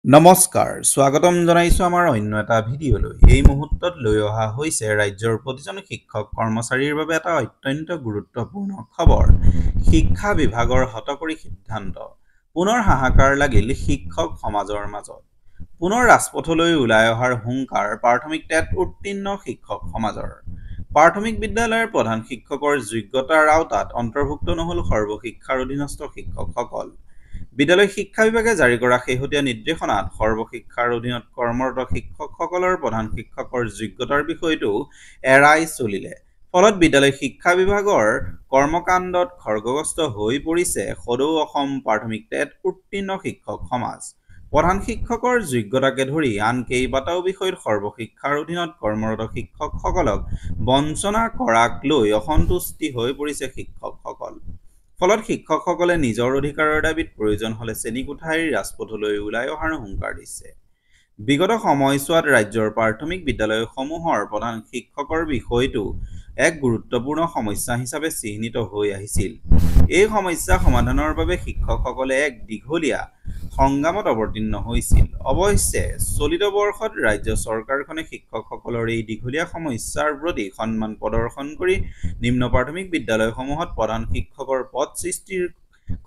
নমস্কাৰ স্বাগতম জনাইছো আমাৰ অন্য এটা ভিডিঅলৈ এই মুহূৰ্তত লৈ অহা হৈছে ৰাজ্যৰ প্ৰতিজন শিক্ষক কৰ্মচাৰীৰ বাবে এটা অত্যন্ত গুৰুত্বপূৰ্ণ খবৰ শিক্ষা বিভাগৰ হতকৰি সিদ্ধান্ত পুনৰ হাহাকাৰ লাগিল শিক্ষক সমাজৰ মাজত পুনৰ ৰাজপথলৈ ওলাই অহাৰ হুংকাৰ প্ৰাথমিক টেট উত্তীৰ্ণ শিক্ষক সমাজৰ প্ৰাথমিক বিদ্যালয়ৰ প্ৰধান শিক্ষকৰ যোগ্যতাৰ আওতাত অন্তৰ্ভুক্ত নহল সৰ্বশিক্ষাৰ অধীনস্থ শিক্ষকসকল বিদ্যালয় শিক্ষা বিভাগে জাৰি কৰা শেহতীয়া নিৰ্দেশনাত সৰ্বশিক্ষাৰ অধীনত কৰ্মৰত শিক্ষকসকলৰ প্ৰধান শিক্ষকৰ যোগ্যতাৰ বিষয়টো এৰাই চলিলে ফলত বিদ্যালয় শিক্ষা বিভাগৰ কৰ্মকাণ্ডত খৰ্গগ্ৰস্ত হৈ পৰিছে সদৌ অসম প্ৰাথমিক টেট উত্তীৰ্ণ শিক্ষক সমাজ প্ৰধান শিক্ষকৰ যোগ্যতাকে ধৰি আন কেইবাটাও বিষয়ত সৰ্বশিক্ষাৰ অধীনত কৰ্মৰত শিক্ষকসকলক বঞ্চনা কৰাক লৈ অসন্তুষ্টি হৈ পৰিছে শিক্ষকসকল ফলত শিক্ষকসকলে নিজৰ অধিকাৰৰ দাবীত প্ৰয়োজন হলে শ্ৰেণীকোঠাৰ ৰাজপথলৈ ওলাই অহাৰ হুংকাৰ দিছে বিগত সময়ছোৱাত ৰাজ্যৰ প্ৰাথমিক বিদ্যালয়সমূহৰ প্ৰধান শিক্ষকৰ বিষয়টো এক গুৰুত্বপূৰ্ণ সমস্যা হিচাপে চিহ্নিত হৈ আহিছিল এই সমস্যা সমাধানৰ বাবে শিক্ষকসকলে এক দীঘলীয়া সংগ্ৰামত অৱতীৰ্ণ হৈছিল অৱশ্যে চলিত বৰ্ষত ৰাজ্য চৰকাৰখনে শিক্ষকসকলৰ এই দীঘলীয়া সমস্যাৰ প্ৰতি সন্মান প্ৰদৰ্শন কৰি নিম্ন প্ৰাথমিক বিদ্যালয়সমূহত প্ৰধান শিক্ষকৰ পদ সৃষ্টিৰ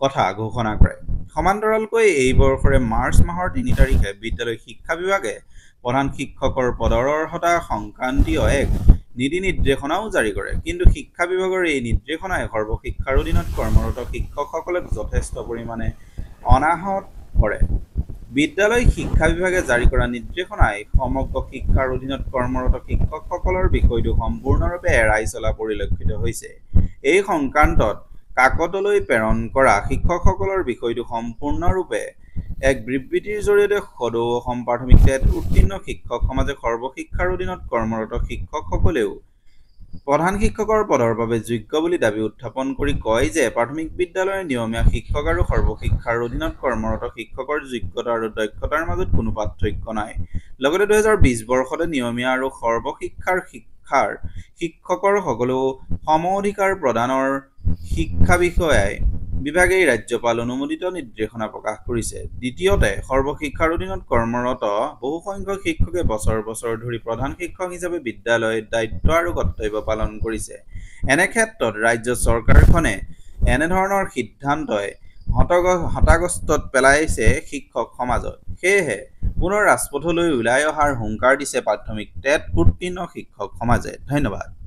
কথা ঘোষণা কৰে সমান্তৰালকৈ এই বৰ্ষৰে মাৰ্চ মাহৰ ৩ তাৰিখে বিদ্যালয় শিক্ষা বিভাগে প্ৰধান শিক্ষকৰ পদৰ অৰ্হতা সংক্ৰান্তীয় এক নীতি নিৰ্দেশনাও জাৰি কৰে কিন্তু শিক্ষা বিভাগৰ এই নিৰ্দেশনাই সৰ্বশিক্ষাৰ অধীনত কৰ্মৰত শিক্ষকসকলক যথেষ্ট পৰিমাণে অনাহত কৰে বিদ্যালয় শিক্ষা বিভাগে জাৰি কৰা নিৰ্দেশনাই সমগ্ৰ শিক্ষাৰ অধীনত কৰ্মৰত শিক্ষকসকলৰ বিষয়টো সম্পূৰ্ণৰূপে এৰাই চলা পৰিলক্ষিত হৈছে এই সংক্ৰান্তত কাকতলৈ প্ৰেৰণ কৰা শিক্ষকসকলৰ বিষয়টো সম্পূৰ্ণৰূপে এক বিবৃতিৰ জৰিয়তে সদৌ অসম প্ৰাথমিক টেট উত্তীৰ্ণ শিক্ষক সমাজে সৰ্বশিক্ষাৰ অধীনত কৰ্মৰত শিক্ষকসকলেও প্ৰধান শিক্ষকৰ পদৰ বাবে যোগ্য বুলি দাবী উত্থাপন কৰি কয় যে প্ৰাথমিক বিদ্যালয়ৰ নিয়মীয়া শিক্ষক আৰু সৰ্বশিক্ষাৰ অধীনত কৰ্মৰত শিক্ষকৰ যোগ্যতা আৰু দক্ষতাৰ মাজত কোনো পাৰ্থক্য নাই লগতে 2020 বৰ্ষতে নিয়মীয়া আৰু সৰ্বশিক্ষাৰ শিক্ষকৰ সকলো সম অধিকাৰ প্ৰদানৰ শিক্ষা বিষয়াই বিভাগে ৰাজ্যপাল অনুমোদিত নিৰ্দেশনা প্ৰকাশ কৰিছে দ্বিতীয়তে সৰ্বশিক্ষাৰ অধীনত কৰ্মৰত বহু সংখ্যক শিক্ষকে বছৰ বছৰ ধৰি প্ৰধান শিক্ষক হিচাপে বিদ্যালয়ৰ দায়িত্ব আৰু কৰ্তব্য পালন কৰিছে এনে ক্ষেত্ৰত ৰাজ্য চৰকাৰখনে এনে ধৰণৰ সিদ্ধান্তই হতাগ্ৰস্তত পেলাইছে শিক্ষক সমাজত সেয়েহে পুনৰ ৰাজপথলৈ ওলাই অহাৰ হুংকাৰ দিছে প্ৰাথমিক টেট উত্তীৰ্ণ শিক্ষক সমাজে ধন্যবাদ